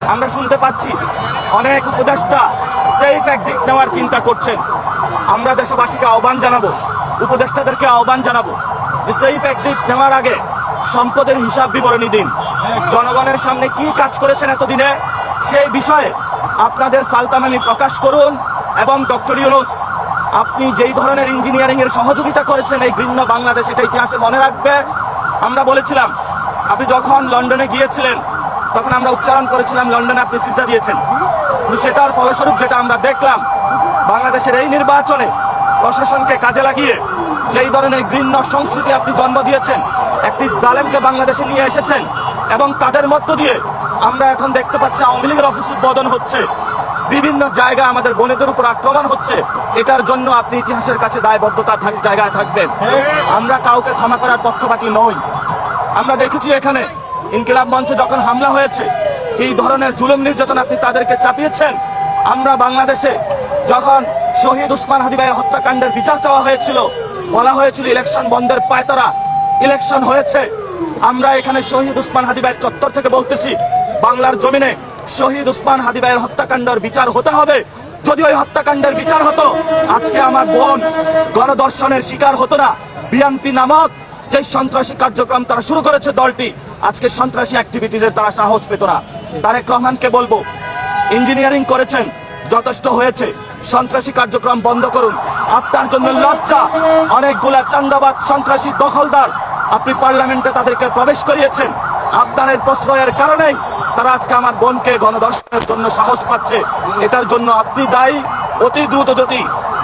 আমরা শুনতে পাচ্ছি অনেক উপদেষ্টা সেফ এক্সিট নেওয়ার চিন্তা করছেন। আমরা দেশবাসীকে আহ্বান জানাবো, উপদেষ্টাদেরকে আহ্বান জানাবো যে সেফ এক্সিট নেওয়ার আগে সম্পদের হিসাব বিবরণী দিন। জনগণের সামনে কি কাজ করেছেন এতদিনে সেই বিষয়ে আপনাদের সালতামামি প্রকাশ করুন। এবং ডক্টর ইউনূস, আপনি যেই ধরনের ইঞ্জিনিয়ারিং এর সহযোগিতা করেছেন এই ঘৃণ্য বাংলাদেশ, এটা ইতিহাসে মনে রাখবে। আমরা বলেছিলাম আপনি যখন লন্ডনে গিয়েছিলেন তখন আমরা উচ্চারণ করেছিলাম লন্ডনে আপনি সিজদা দিয়েছেন, কিন্তু সেটার ফলস্বরূপ যেটা আমরা দেখলাম বাংলাদেশের এই নির্বাচনে প্রশাসনকে কাজে লাগিয়ে যেই ধরনের ঘৃণ্য সংস্কৃতি আপনি জন্ম দিয়েছেন, একটি জালেমকে বাংলাদেশে নিয়ে এসেছেন এবং তাদের মধ্য দিয়ে আমরা এখন দেখতে পাচ্ছি আওয়ামী লীগের অফিস উদ্বোধন হচ্ছে, বিভিন্ন জায়গায় আমাদের বোনেদের উপর আক্রমণ হচ্ছে। এটার জন্য আপনি ইতিহাসের কাছে দায়বদ্ধতা জায়গায় থাকবেন। আমরা কাউকে ক্ষমা করার পক্ষপাতী নই। আমরা দেখেছি এখানে ইনকিলাব মঞ্চে যখন হামলা হয়েছে এই ধরনের জুলুম নির্যাতন আপনি তাদেরকে চাপিয়েছেন। আমরা বাংলাদেশে যখন শহীদ উসমান হাদি ভাইয়ের হত্যাকাণ্ডের বিচার চাওয়া হয়েছিল, বলা হয়েছিল ইলেকশন বন্ধের পায়তারা, ইলেকশন হয়েছে। আমরা এখানে শহীদ উসমান হাদি ভাইয়ের চত্বর থেকে বলতেছি বাংলার জমিনে শহীদ উসমান হাদি ভাইয়ের হত্যাকাণ্ডের বিচার হতে হবে। যদি ওই হত্যাকাণ্ডের বিচার হতো আজকে আমার বোন গণধর্ষণের শিকার হতো না। বিএনপি নামক যে সন্ত্রাসী কার্যক্রম তারা শুরু করেছে দলটি, আজকে সন্ত্রাসী অ্যাক্টিভিটিজে তারা সাহস পেত না। তারেক রহমানকে বলবো ইঞ্জিনিয়ারিং করেছেন, যথেষ্ট হয়েছে, সন্ত্রাসী কার্যক্রম বন্ধ করুন। আপনার জন্য লজ্জা, অনেকগুলা চান্দাবাদ সন্ত্রাসী দখলদার আপনি পার্লামেন্টে তাদেরকে প্রবেশ করিয়েছেন। আপনার এই প্রশ্রয়ের কারণেই তারা আজকে আমার বোনকে গণধর্ষণের জন্য সাহস পাচ্ছে। এটার জন্য আপনি দায়ী। অতি দ্রুত যদি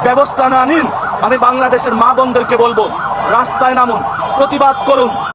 ব্যবস্থা না নিন আমি বাংলাদেশের মা বোনদেরকে বলবো রাস্তায় নামুন, প্রতিবাদ করুন।